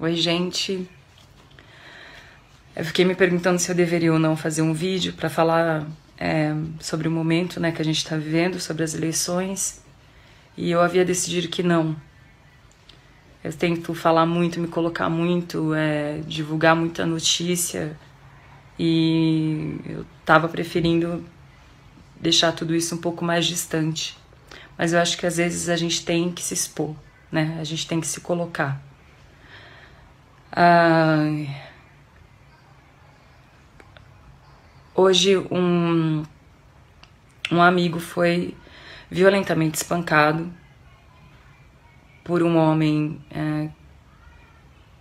Oi, gente. Eu fiquei me perguntando se eu deveria ou não fazer um vídeo para falar sobre o momento, né, que a gente está vivendo, sobre as eleições, e eu havia decidido que não. Eu tento falar muito, me colocar muito, divulgar muita notícia, e eu estava preferindo deixar tudo isso um pouco mais distante. Mas eu acho que às vezes a gente tem que se expor, né? A gente tem que se colocar. Hoje um amigo foi violentamente espancado por um homem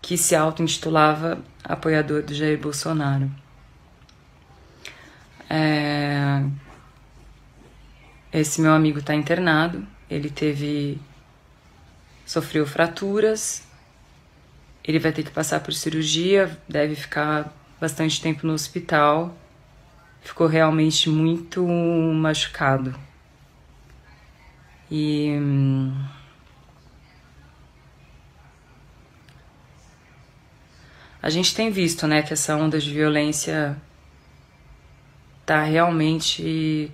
que se auto-intitulava apoiador do Jair Bolsonaro. Esse meu amigo está internado, ele sofreu fraturas, ele vai ter que passar por cirurgia, deve ficar bastante tempo no hospital, ficou realmente muito machucado. E a gente tem visto, né, que essa onda de violência tá realmente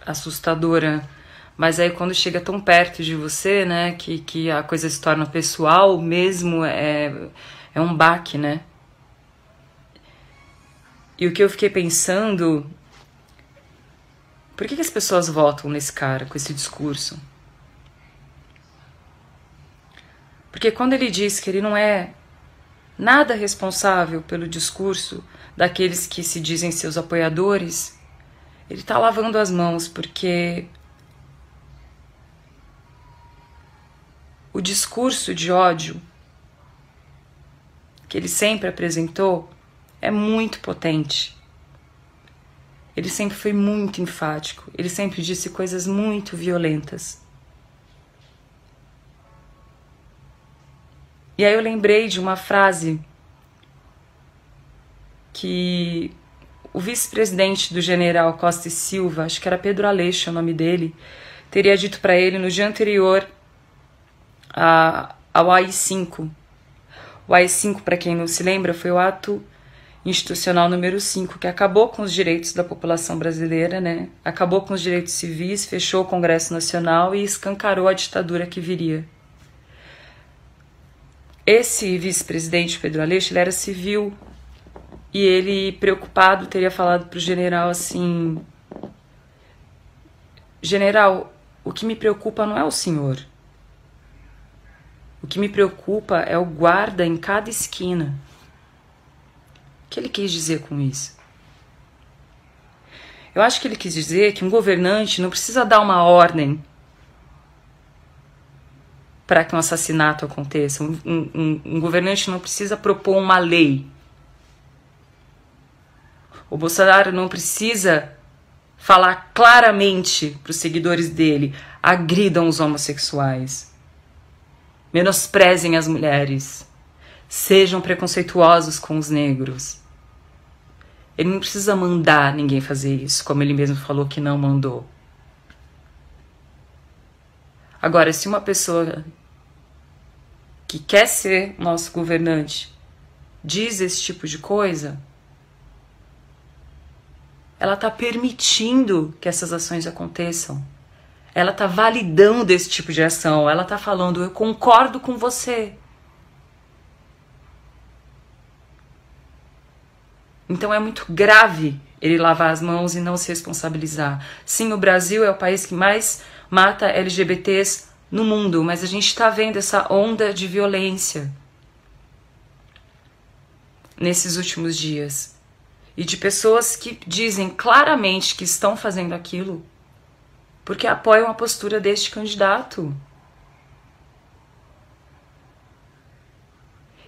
assustadora, mas aí quando chega tão perto de você, né, que a coisa se torna pessoal mesmo, é um baque, né? E o que eu fiquei pensando, por que as pessoas votam nesse cara com esse discurso? Porque quando ele diz que ele não é nada responsável pelo discurso daqueles que se dizem seus apoiadores, ele tá lavando as mãos, porque o discurso de ódio que ele sempre apresentou é muito potente. Ele sempre foi muito enfático, ele sempre disse coisas muito violentas. E aí eu lembrei de uma frase que o vice-presidente do general Costa e Silva, acho que era Pedro Aleixo o nome dele, teria dito para ele no dia anterior ao AI-5. O AI-5, para quem não se lembra, foi o ato institucional número 5, que acabou com os direitos da população brasileira, né? Acabou com os direitos civis, fechou o Congresso Nacional e escancarou a ditadura que viria. Esse vice-presidente, Pedro Aleixo, ele era civil, e ele, preocupado, teria falado para o general assim: general, o que me preocupa não é o senhor. O que me preocupa é o guarda em cada esquina. O que ele quis dizer com isso? Eu acho que ele quis dizer que um governante não precisa dar uma ordem para que um assassinato aconteça. Um governante não precisa propor uma lei. O Bolsonaro não precisa falar claramente para os seguidores dele: agridam os homossexuais, menosprezem as mulheres, sejam preconceituosos com os negros. Ele não precisa mandar ninguém fazer isso, como ele mesmo falou que não mandou. Agora, se uma pessoa que quer ser nosso governante diz esse tipo de coisa, ela está permitindo que essas ações aconteçam. Ela está validando esse tipo de ação. Ela está falando: eu concordo com você. Então é muito grave ele lavar as mãos e não se responsabilizar. Sim, o Brasil é o país que mais mata LGBTs no mundo, mas a gente está vendo essa onda de violência nesses últimos dias. E de pessoas que dizem claramente que estão fazendo aquilo porque apoiam a postura deste candidato.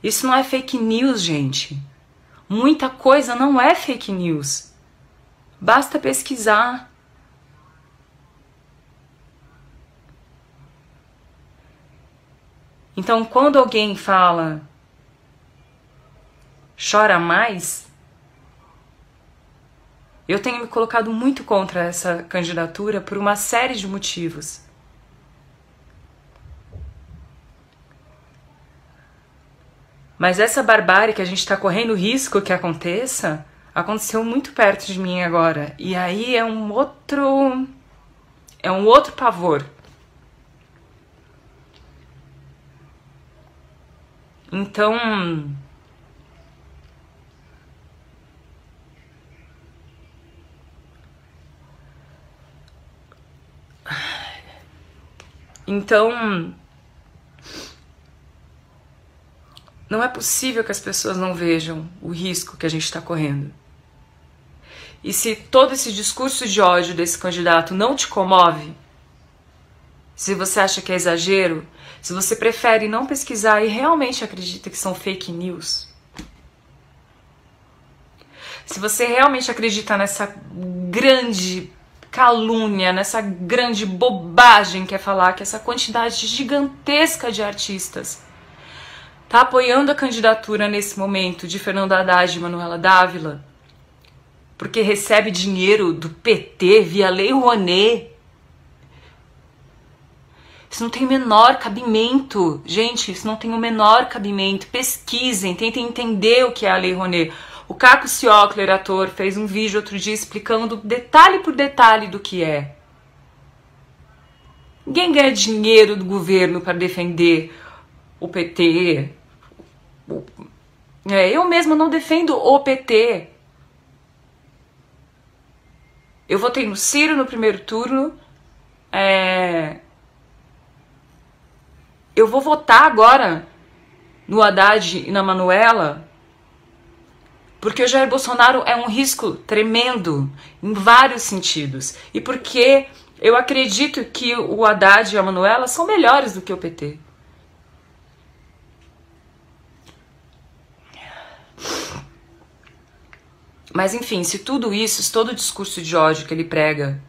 Isso não é fake news, gente. Muita coisa não é fake news. Basta pesquisar. Então, quando alguém fala chora mais, eu tenho me colocado muito contra essa candidatura por uma série de motivos. Mas essa barbárie que a gente tá correndo risco que aconteça, aconteceu muito perto de mim agora. E aí é um outro pavor. Então, não é possível que as pessoas não vejam o risco que a gente está correndo. E se todo esse discurso de ódio desse candidato não te comove, se você acha que é exagero, se você prefere não pesquisar e realmente acredita que são fake news, se você realmente acredita nessa grande calúnia, nessa grande bobagem que é falar que essa quantidade gigantesca de artistas tá apoiando a candidatura nesse momento de Fernando Haddad e Manuela Dávila, porque recebe dinheiro do PT via Lei Rouanet. Isso não tem o menor cabimento. Gente, isso não tem o menor cabimento. Pesquisem, tentem entender o que é a Lei Rouanet. O Caco Ciocler, ator, fez um vídeo outro dia explicando detalhe por detalhe do que é. Ninguém ganha dinheiro do governo para defender o PT. Eu mesma não defendo o PT. Eu votei no Ciro no primeiro turno. Eu vou votar agora no Haddad e na Manuela, porque o Jair Bolsonaro é um risco tremendo em vários sentidos. E porque eu acredito que o Haddad e a Manuela são melhores do que o PT. Mas enfim, se tudo isso, se todo o discurso de ódio que ele prega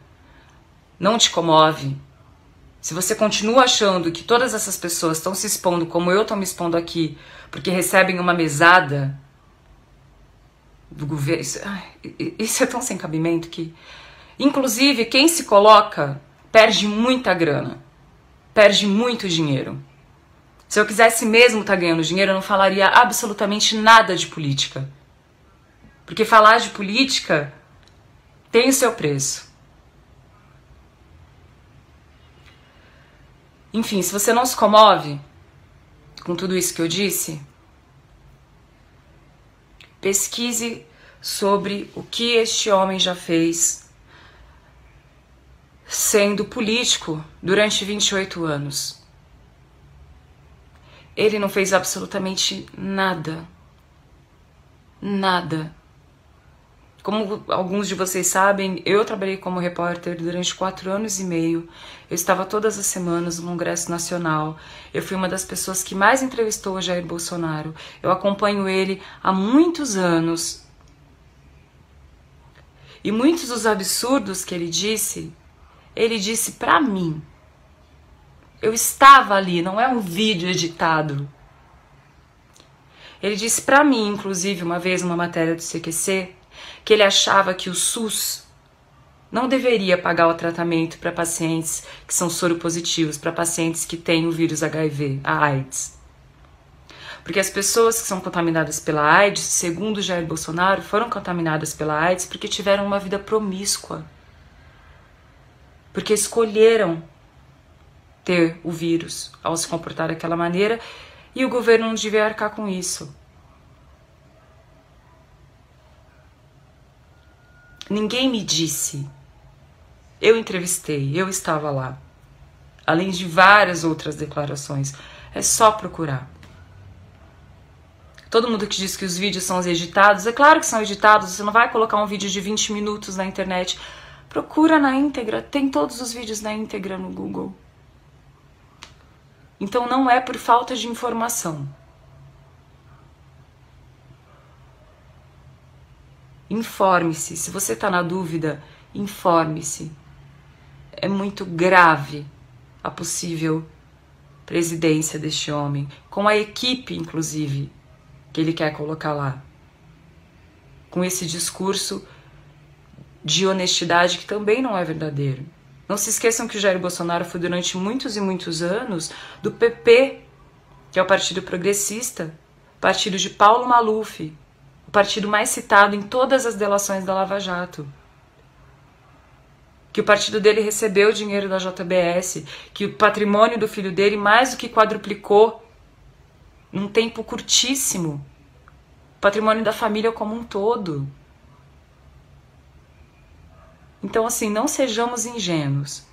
não te comove, se você continua achando que todas essas pessoas estão se expondo como eu estou me expondo aqui, porque recebem uma mesada do governo, isso é tão sem cabimento que... Inclusive, quem se coloca perde muita grana, perde muito dinheiro. Se eu quisesse mesmo estar ganhando dinheiro, eu não falaria absolutamente nada de política. Porque falar de política tem o seu preço. Enfim, se você não se comove com tudo isso que eu disse, pesquise sobre o que este homem já fez sendo político durante 28 anos. Ele não fez absolutamente nada. Nada. Como alguns de vocês sabem, eu trabalhei como repórter durante 4 anos e meio. Eu estava todas as semanas no Congresso Nacional. Eu fui uma das pessoas que mais entrevistou o Jair Bolsonaro. Eu acompanho ele há muitos anos. E muitos dos absurdos que ele disse pra mim. Eu estava ali, não é um vídeo editado. Ele disse pra mim, inclusive, uma vez numa matéria do CQC, que ele achava que o SUS não deveria pagar o tratamento para pacientes que são soropositivos, para pacientes que têm o vírus HIV, a AIDS. Porque as pessoas que são contaminadas pela AIDS, segundo Jair Bolsonaro, foram contaminadas pela AIDS porque tiveram uma vida promíscua. Porque escolheram ter o vírus ao se comportar daquela maneira e o governo não devia arcar com isso. Ninguém me disse. Eu entrevistei, eu estava lá. Além de várias outras declarações. É só procurar. Todo mundo que diz que os vídeos são editados, é claro que são editados, você não vai colocar um vídeo de 20 minutos na internet. Procura na íntegra, tem todos os vídeos na íntegra no Google. Então não é por falta de informação. Informe-se. Se você está na dúvida, informe-se. É muito grave a possível presidência deste homem, com a equipe, inclusive, que ele quer colocar lá. Com esse discurso de honestidade que também não é verdadeiro. Não se esqueçam que o Jair Bolsonaro foi durante muitos e muitos anos do PP, que é o Partido Progressista, partido de Paulo Maluf, o partido mais citado em todas as delações da Lava Jato. Que o partido dele recebeu dinheiro da JBS, que o patrimônio do filho dele mais do que quadruplicou num tempo curtíssimo. O patrimônio da família como um todo. Então, assim, não sejamos ingênuos.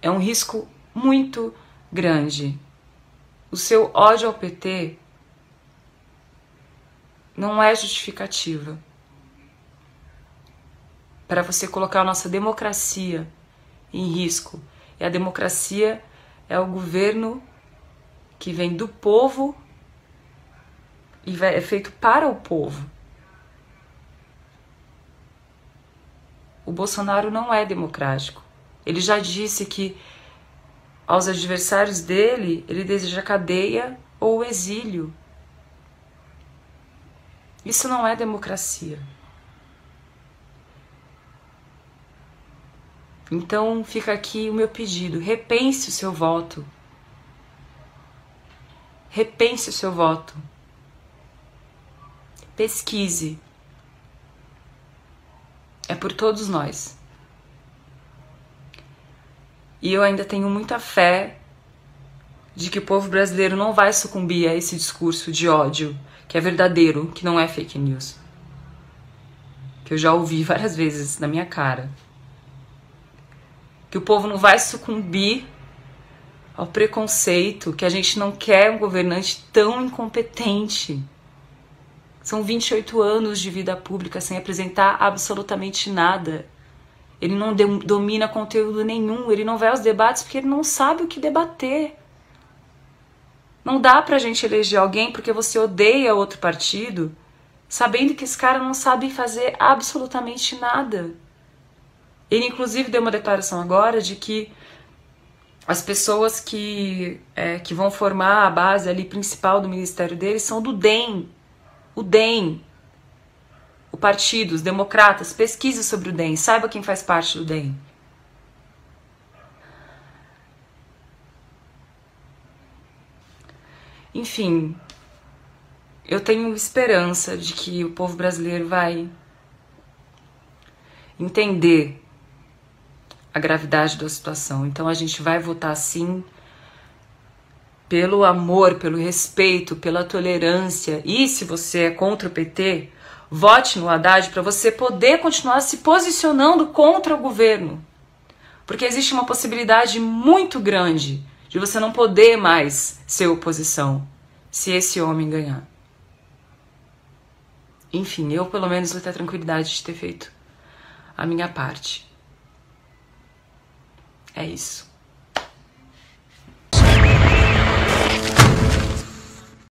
É um risco muito grande. O seu ódio ao PT não é justificativa para você colocar a nossa democracia em risco. E a democracia é o governo que vem do povo e é feito para o povo. O Bolsonaro não é democrático. Ele já disse que aos adversários dele, ele deseja cadeia ou exílio. Isso não é democracia. Então fica aqui o meu pedido, repense o seu voto. Repense o seu voto. Pesquise. É por todos nós. E eu ainda tenho muita fé de que o povo brasileiro não vai sucumbir a esse discurso de ódio, que é verdadeiro, que não é fake news. Que eu já ouvi várias vezes na minha cara. Que o povo não vai sucumbir ao preconceito, que a gente não quer um governante tão incompetente. São 28 anos de vida pública sem apresentar absolutamente nada. Ele não domina conteúdo nenhum, ele não vai aos debates porque ele não sabe o que debater. Não dá pra gente eleger alguém porque você odeia outro partido, sabendo que esse cara não sabe fazer absolutamente nada. Ele, inclusive, deu uma declaração agora de que as pessoas que vão formar a base ali principal do ministério dele são do DEM. O DEM, o partido, os democratas. Pesquise sobre o DEM, saiba quem faz parte do DEM. Enfim, eu tenho esperança de que o povo brasileiro vai entender a gravidade da situação. Então a gente vai votar sim pelo amor, pelo respeito, pela tolerância. E se você é contra o PT, vote no Haddad para você poder continuar se posicionando contra o governo. Porque existe uma possibilidade muito grande de você não poder mais ser oposição se esse homem ganhar. Enfim, eu pelo menos vou ter a tranquilidade de ter feito a minha parte. É isso.